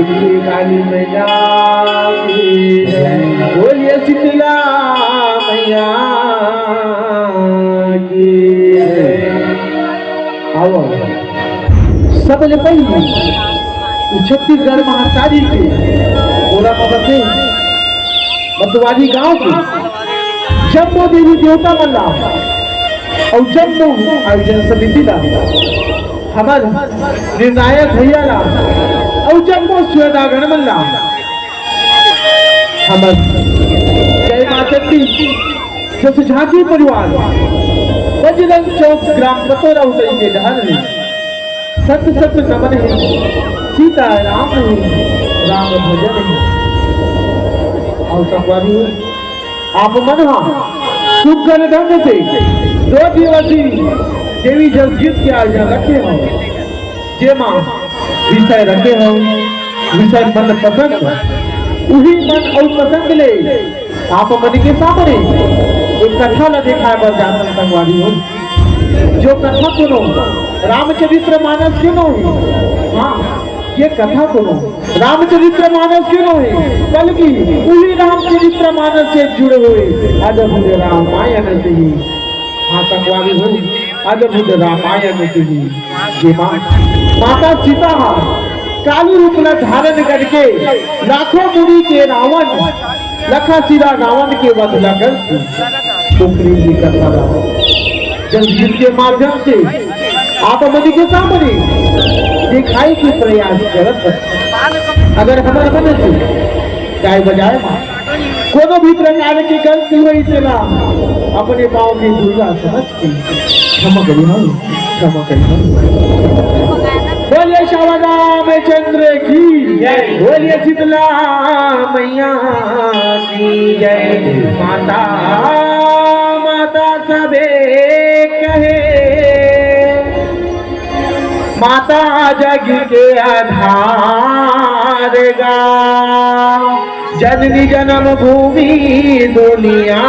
काली मैया की जय, बोलिए शीतला मैया की जय। आओ सबले पहले छत्तीसगढ़ महाकाली के गोरा बाबा से मतवारी गांव के जम्मू देवी देवता मल्ला और जम्मू आयोजन समिति ला हमार निर्णायक भैया ला और जम्मू स्वेदागण मल्ला हमार जय माता दी जस झांकी परिवार बजरंग चौक ग्राम पतोरा उतरी के ढाल में सत सत नमन है सीता राम है राम भजन है। और संगवारी आप मन सुखकर ढंग से 2 दिवसीय देवी जसगीत के आयोजन रखे हो जेमा विषय रखे हो विषय मन पसंद उही मन और पसंद ले आप मन के सामने एक कथा ला दिखाए बर जाता संगवारी हो जो कथा सुनो रामचरित्र मानस क्यों है। हाँ ये कथा सुनो रामचरित्र मानस क्यों है बल्कि उही रामचरित्र मानस से जुड़े हुए अद्भुत रामायण से ही। हाँ संगवारी हो अद्भुत रामायण से ही ये माता सीता काली रूप ला धारण करके लाखों मुनि के रावण लखा सिरा रावण के वध कर टोकरी की कथा जसगीत के माध्यम से आप मनी के सामने दिखाई के प्रयास करत। अगर हमारे मन से गाय बजाए कोनो भी प्रकार की गलती हुई चला अपने पाँव की दुर्गा समझ के क्षमा करिए। बोलिए श्याम रामचंद्र की जय, बोलिए शीतला मैया की जय। माता माता सबे कहे माता जग के आधार गा जननी जन्म भूमि दुनिया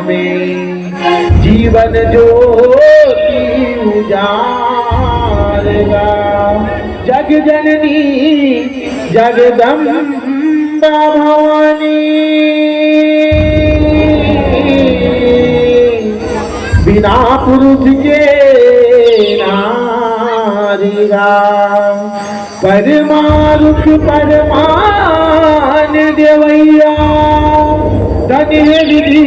में जीवन ज्योति उजारेगा जग जननी जगदम्बा भवानी बिना पुरुष के नारीगा परमारुख परमान देवैया धन्य विधि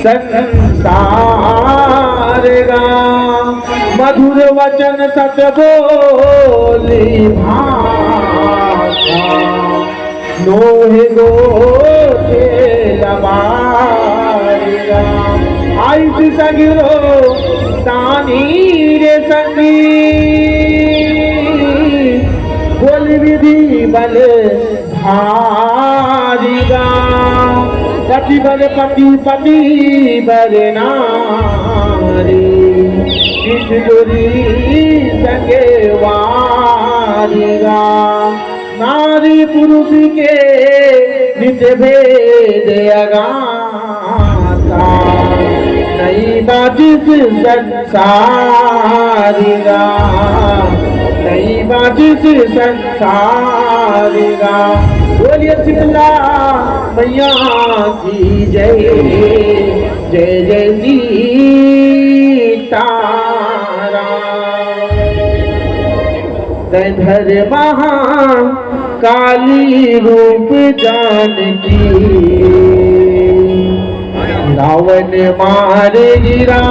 संसार गा मधुर वचन सत बोली भाषा नोहे गोथे लबारेगा आयुष सगिरो तानी रे संगी बोल विधि बल धारिगा पति बल पति बल नारी इस जोरी संगे वारिगा नारी पुरुष के नित्य भेद अगाता नई बाजिश संसारिगा नई बाजिश संसारिगा। बोलिए शीतला मैया की जय, जय जय सीता धर महा काली रूप जानकी रावण मार गिरायो।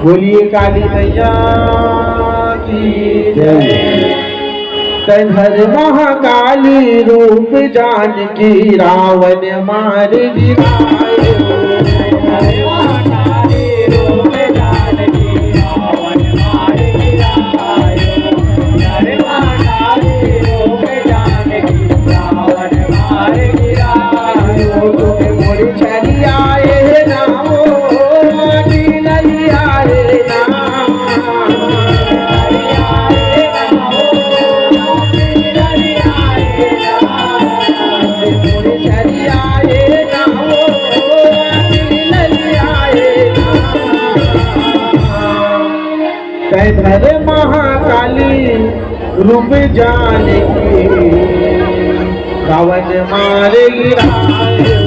बोलिए काली मैया की जय। तधर महाकाली रूप जानकी रावण मार गिरायो। रूप जान के रावण मार गिराए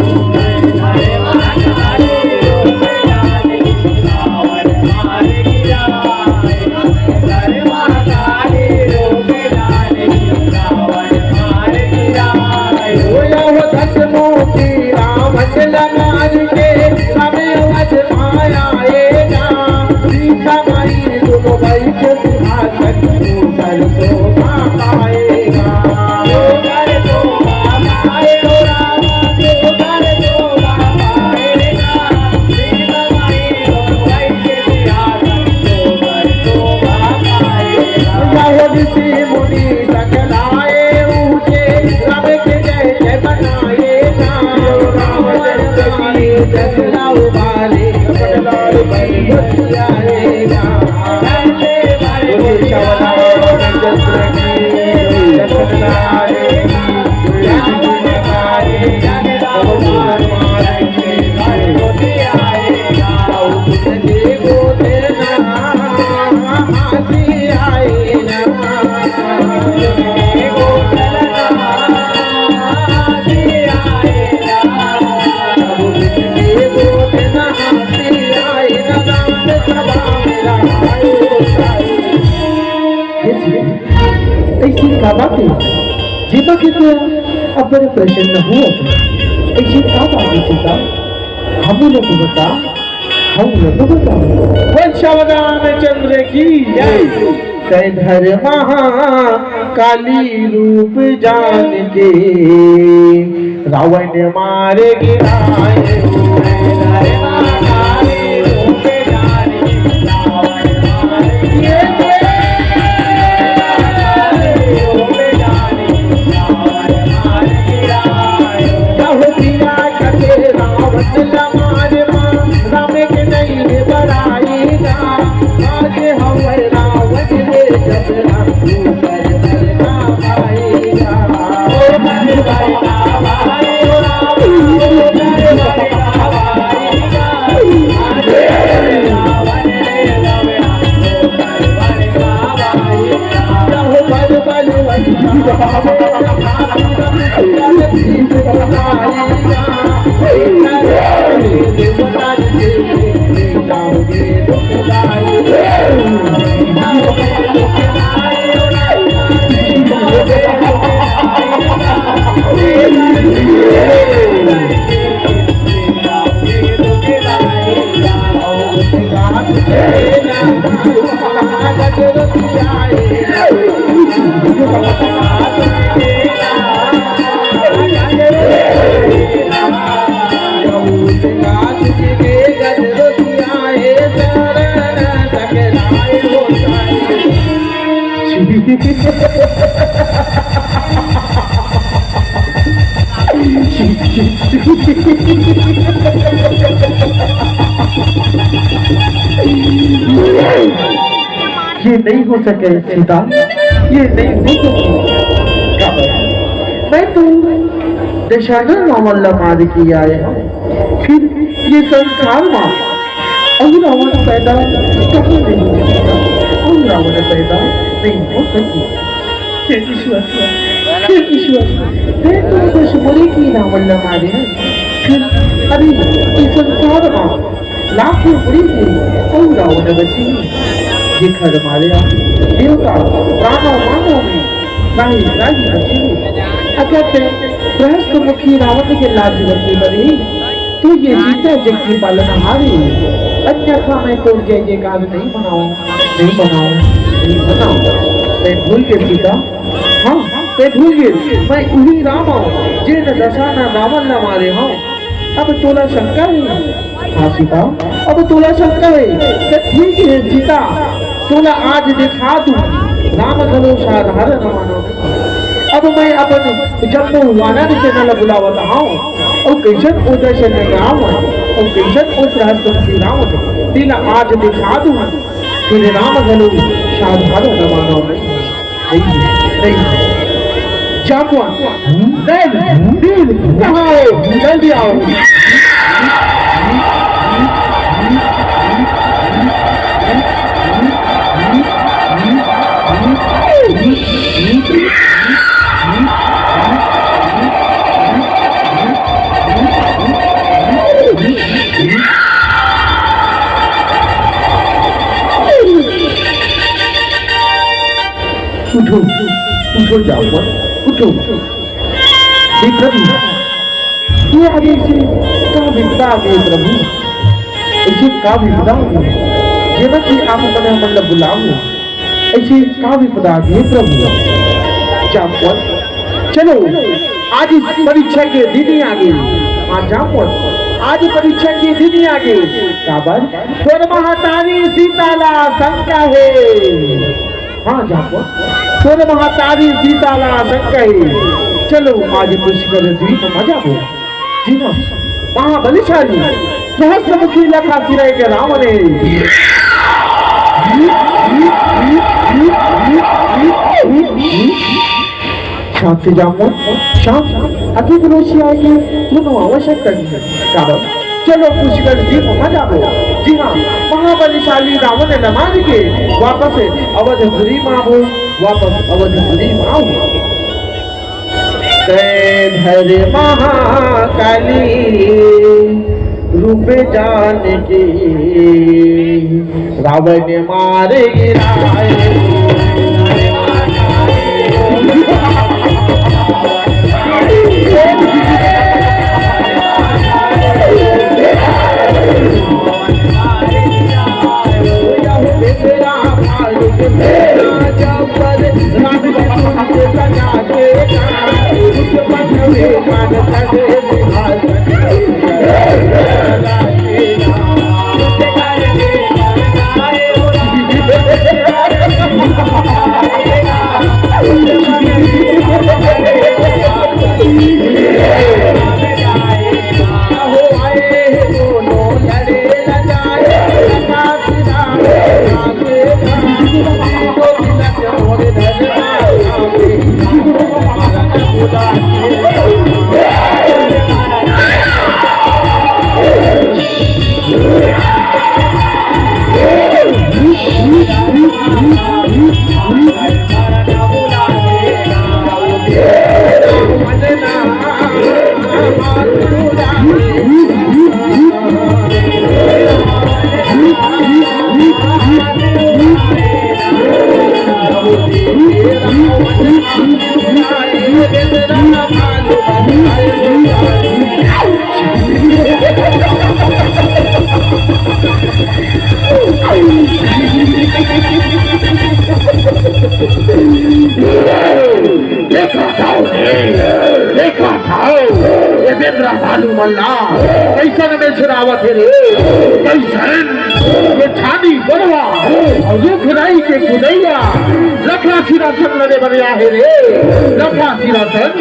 मार के हमें वध आएगा सीता माई दोनों भाई के सिंहासन ऊपर शोभा पाएगा ऊपर शोभा पाएगा ऊपर शोभा पाएगा सीता माई दोनों भाई के सिंहासन ऊपर शोभा पाएगा ऋषि मुनि सकलाए ऊंचे रब के जय जय बनाएगा जसरा उबारे लाल बन जाएगा चलते बारे जसरा की जसराए जसरा मारेंगे बारे होते आएगा तुझे को देना आती आएगा को चलना ऐसी का बातें जीवा के तो अपने प्रसन्न हुआ ऐसी का बातें सीता हम लोग बता वंशावदान चंद्र की जय कह धर्मा काली रूप जान के रावण मारे गिराए ये नहीं हो सके सीता, ये नहीं हो सके। मैं तो दशानन मामला मार किया है, फिर ये संसार में और रावण पैदा कभी नहीं हो सकता, और रावण पैदा नहीं हो सकी। हे ईश्वर, हे ईश्वर, मैं तो दुश्मनी की रावण मारे हैं, फिर अरे इस संसार में लाखों बुरी थी और रावण बची। ये घर मारे देवता प्राणों मानव में राही राही बची। अगर गृहस्थ मुखी रावण के लाज बची बनी तो ये सीता जग की पालना हारी। अन्यथा मैं तो जय जयकार नहीं बनाऊं, नहीं बनाऊं, नहीं बनाऊं। मैं भूल के सीता, हाँ मैं भूल गई, मैं वही राम हूँ जिन दशाना रावण न मारे हूँ। अब तोला शंका है, हाँ सीता अब तोला शंका है। ठीक है सीता, तोला आज दिखा दूं राम धनो साधारण मानो। अब मैं अपन जम्मू वानर से न बुलावता हूँ और कैसन उदय से न राम और कैसन उस श्री राम तेला आज दिखा दूं, फिर राम धनो साधारण मानो। नहीं जामुआ कहाँ हो, जल्दी आओ। उठो जामुन, उठो। हे प्रभु, ये आगे से का विपदा आ गई प्रभु, ऐसे का विपदा आ गई, जेना कि आप मने मतलब बुलाओ, ऐसे का विपदा आ गई प्रभु। जामुन, चलो आज इस परीक्षा के दिन आ गई। हाँ जामुन, आज परीक्षा की दिन आ गई। काबर तोर महातारी सीताला शंका है। हाँ जामुन, तोर महातारी सीताला शंका है। चलो आज पुष्कर द्वीप में जाओ। जी हाँ, महाबलिशाली सहस्रमुखी लखा सिराय के रावण है। शांति जामुन, शांत अति रोशी आएगी, दोनों आवश्यकता नहीं है। कारण चलो पुष्कर द्वीप में जाओ। जी हाँ, महाबलिशाली रावण ने नमाज के वापस अवधपुरी में आओ, वापस अवधपुरी में आओ। धर महाकाली रूप जान के रावण मारे गिराए। कैसन में छुरावत है रे, कैसन ये छानी बड़वा और ये खुदाई के खुदैया लखा सिरासन लड़े बढ़िया है रे, लखा सिरासन।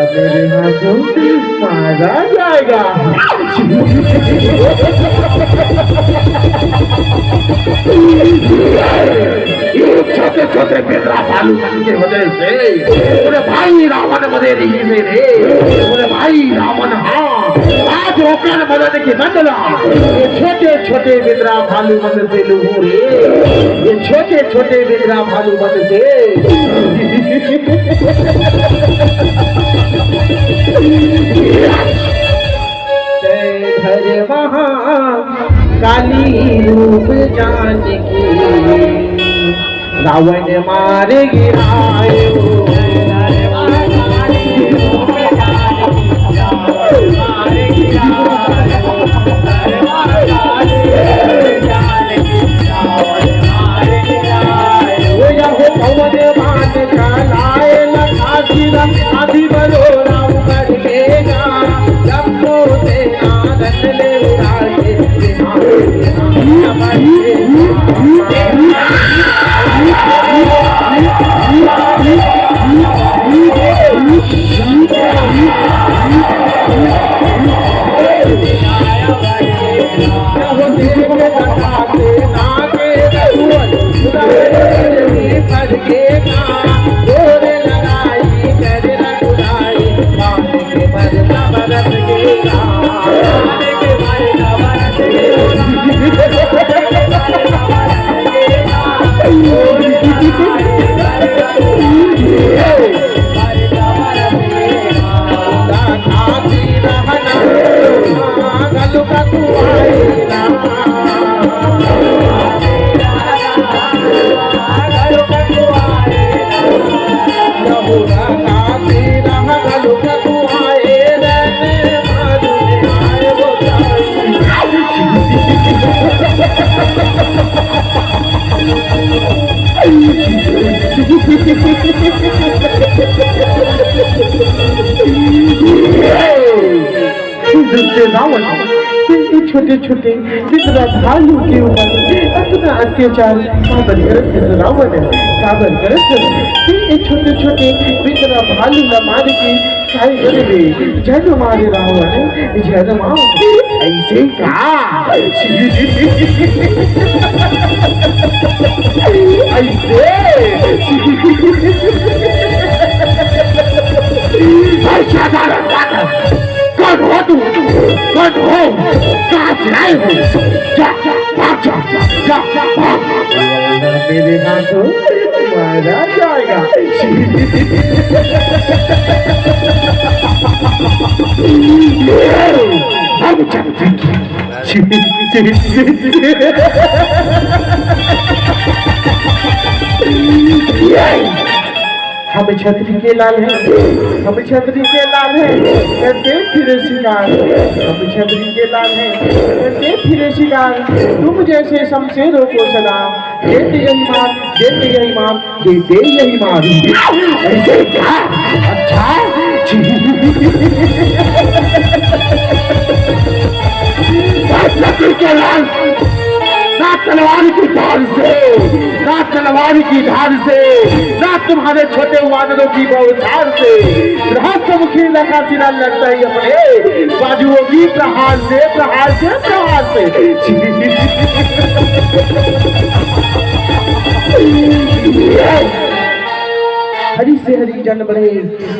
मेरे हाथों मारा जाएगा। छोटे छोटे पेटरा भालू की वजह से मेरे भाई रावण मरे नहीं से रे, मेरे भाई रावण। हाँ आज होकर मदद की बदला ये छोटे छोटे बिदरा भालू मन से लूहू रे, ये छोटे छोटे बिदरा भालू मन से। धर महाकाली रूप जान की रावण मारे गिराए। आदि बलो राम कर देगा, जब से आनंद ले उड़ाए। Yeah. रावण छोटे छोटे जितना भालू के ऊपर इतना अत्याचार काबर करत रावण काबर करत छोटे छोटे जितना भालू न मार के काय करे जन मारे रावण जन माओ ऐसे का कौन हो तू? कौन हो? कहाँ से आए हो? जा, भाग जा, जा, भाग। मेरे हाथों मारा जाएगा। अब चलते हम छतरी के लाल हैं, हम छतरी के लाल हैं, करते फिरे शिकार। हम छतरी के लाल हैं, करते फिरे शिकार। तुम जैसे शमशेरों को सलाम देते यही मार, देते यही मार, देते यही मार। ऐसे क्या? अच्छा छतरी के लाल ना तलवार की धार से, ना तलवार की धार से, ना तुम्हारे छोटे वानरों की बौछार से। रहस्य मुखी लगा सिरा लगता है अपने बाजुओं की प्रहार से, प्रहार से, प्रहार से। हरि से हरि जन बढ़े,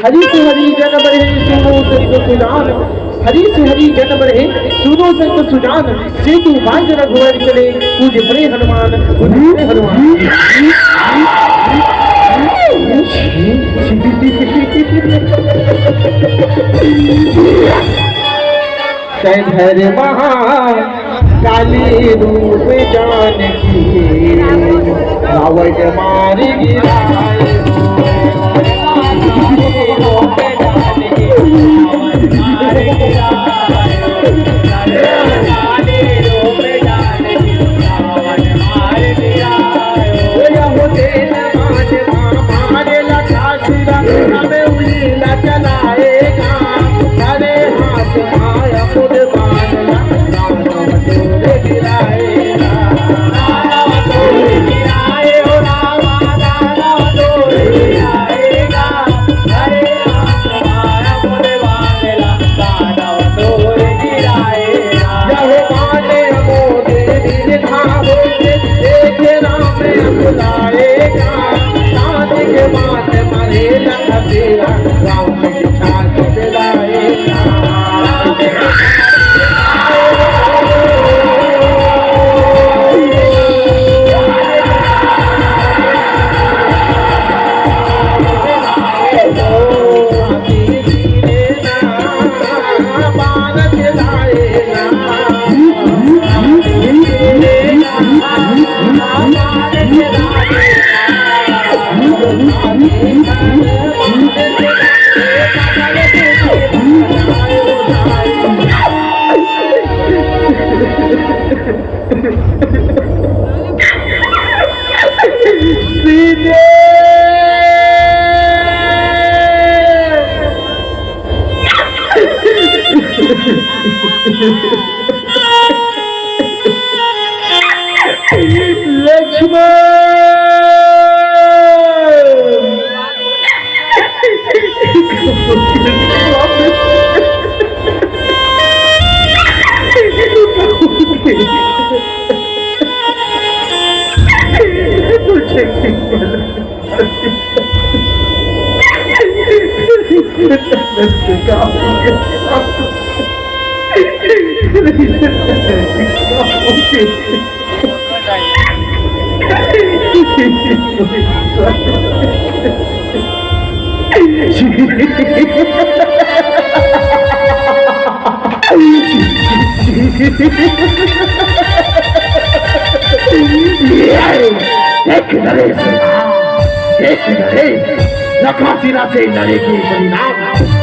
हरि से हरि जन बढ़े, सुनो संत सुजान। हरि से हरि जन बढ़े, सुनो संत सुजान। सेतु बांध रघुवर चले, पूज पड़े हनुमान, पूज पड़े हनुमान। धर महा काली रूप जानकी, रावण मार गिराए। लखासीरा से लड़े के परिणाम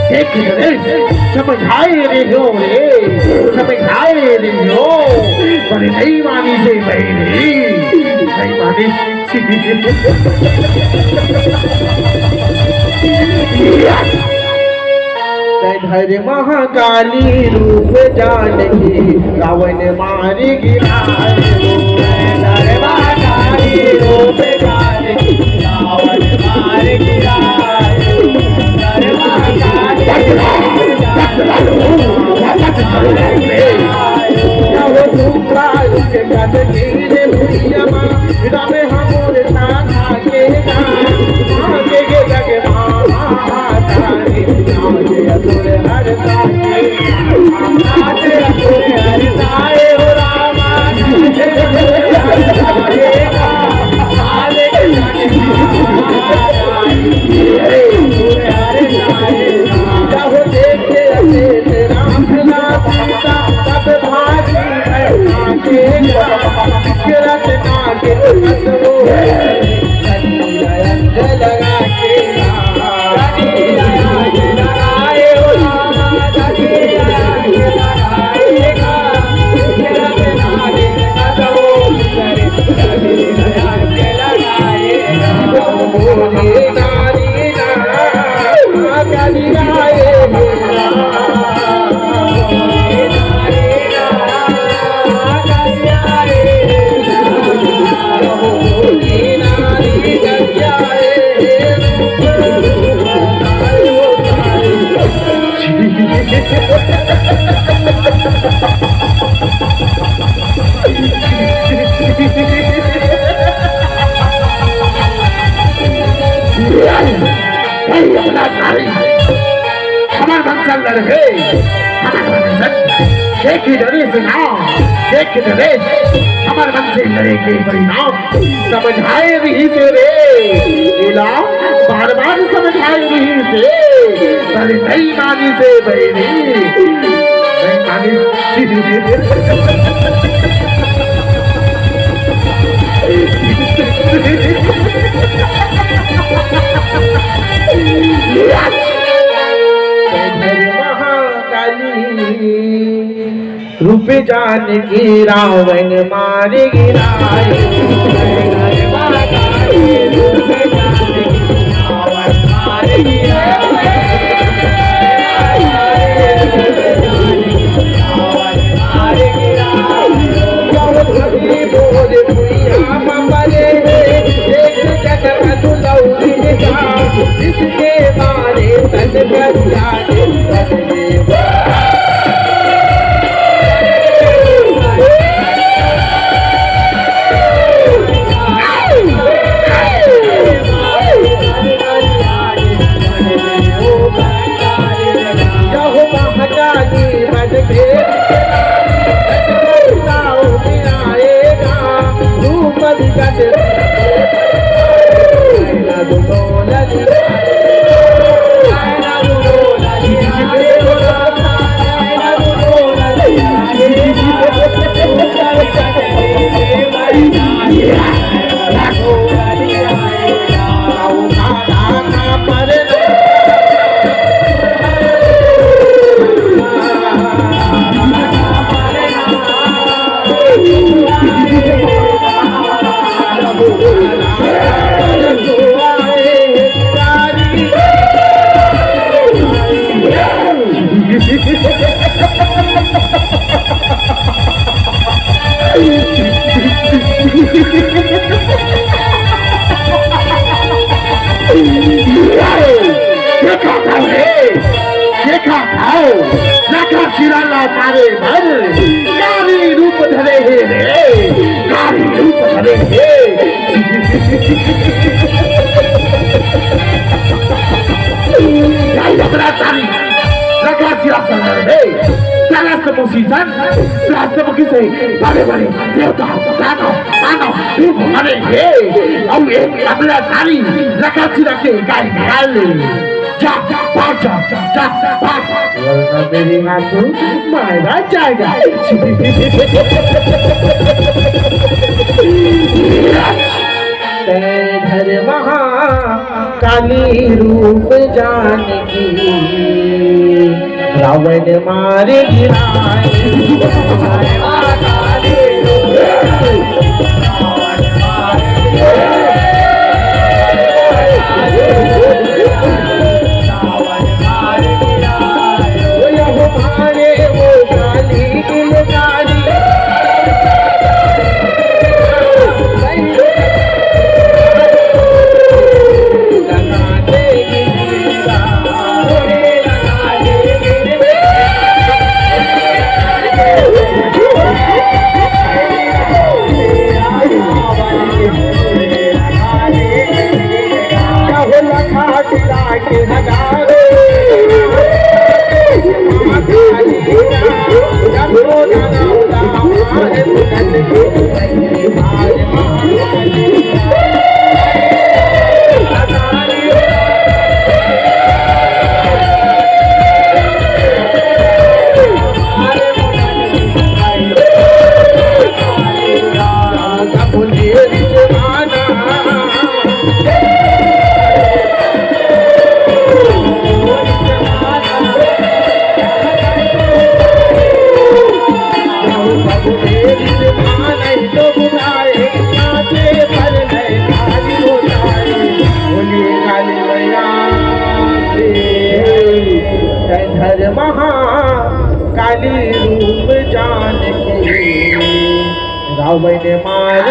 देख रे, समझाए रे हो रे, समझाए रे हो, पर नहीं मानी से बहरी धर महाकाली रूप जानकी रावण मार गिराए धर महाकाली रूप जानकी रावण मार गिराए धर महाकाली हमारे मन से लड़े के परिणाम समझाए नहीं से रे बार बार समझाए नहीं से पर नहीं मानी से बहनी नहीं मानी रूप जानकी रावण मार गिराए इसके बारे मारे नारी रूप धरे हे रे नारी रूप धरे हे नारी रखा सियासन रे musician, plaza porque se vale vale, देवता तानो तानो रूप हमारे ये अब ये अपना थाली रखा सिरा के गाय गाले जा पाँच वरना मेरी हाथों मारा जाएगा घर महाकाली रूप जानकी रावण मारे गिराए काली रूप जान के रावण मार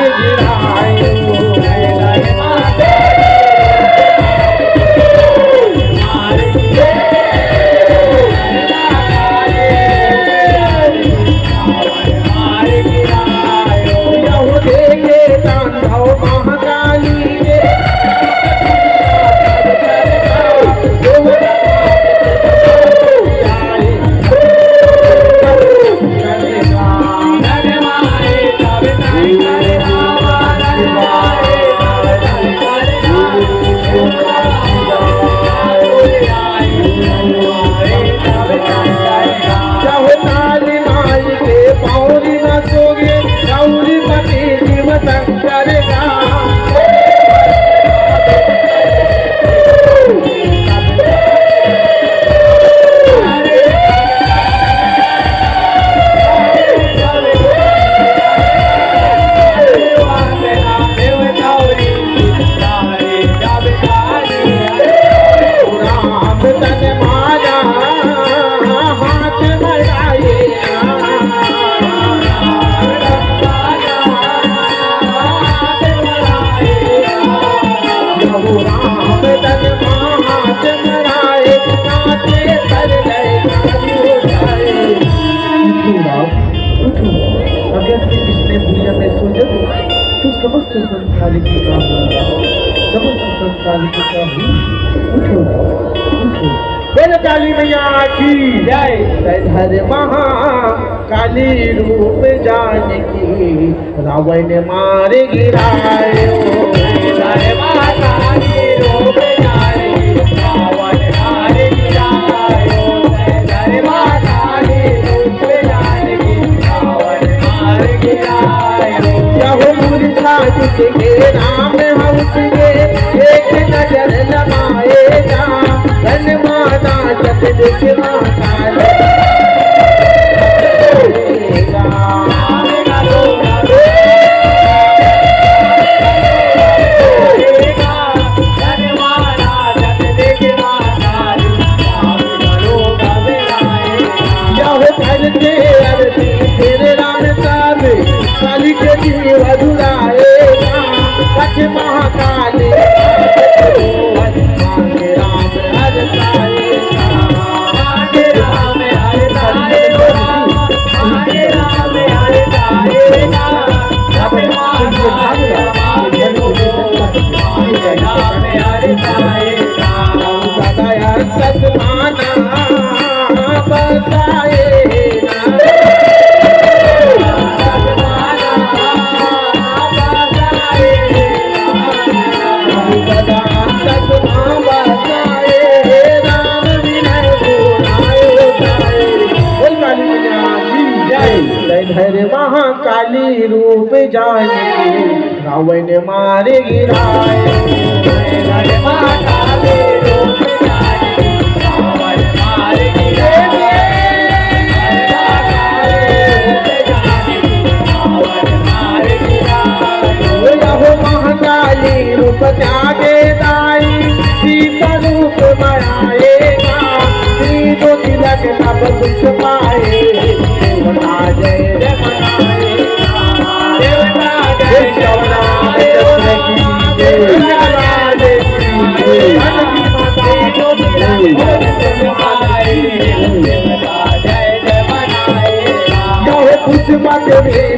समस्त संसार की काम समस्त संसार की काम उठो उठो बोलो काली मैया की जय धर महा काली रूप जान की रावण मार गिराए जय मां काली रूप जान की रावण मार गिराए जय मां काली रूप जान की रावण मार गिराए तुझे राम हंसगे एक नजर लगाएगा धन माता जब दिख माता तेरे राम साहब काली के जीव अधुराएगा कच महाकाली राम हर राम धर महाकाली रूप जान के रावण मार गिराए धर महाकाली रूप जान के रावण मार गिराए महाकाली रूप त्यागे दाई सीता रूप मराएगा जो तिलक तब सुख पाए देवता जय पुष्पक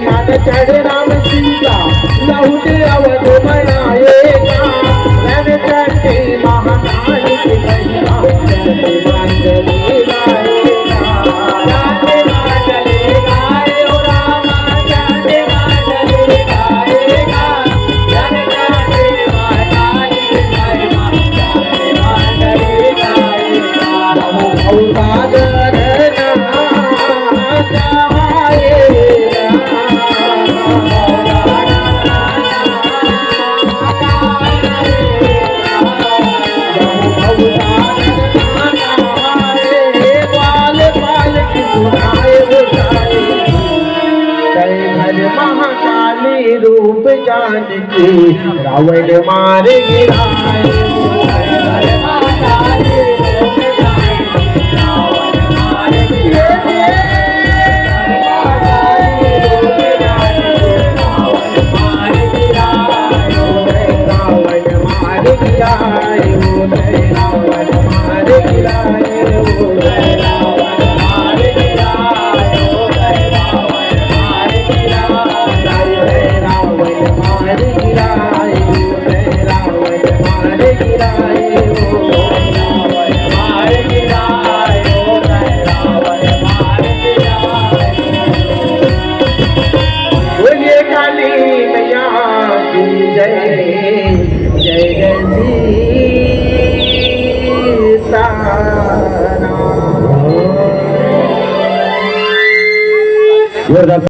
मान चढ़ राम सीता लहुट अवध बनाएगा रन चढ़े महाकाली के कन्या रूप जान के रावण मार गिराए। जय जय सीताराम।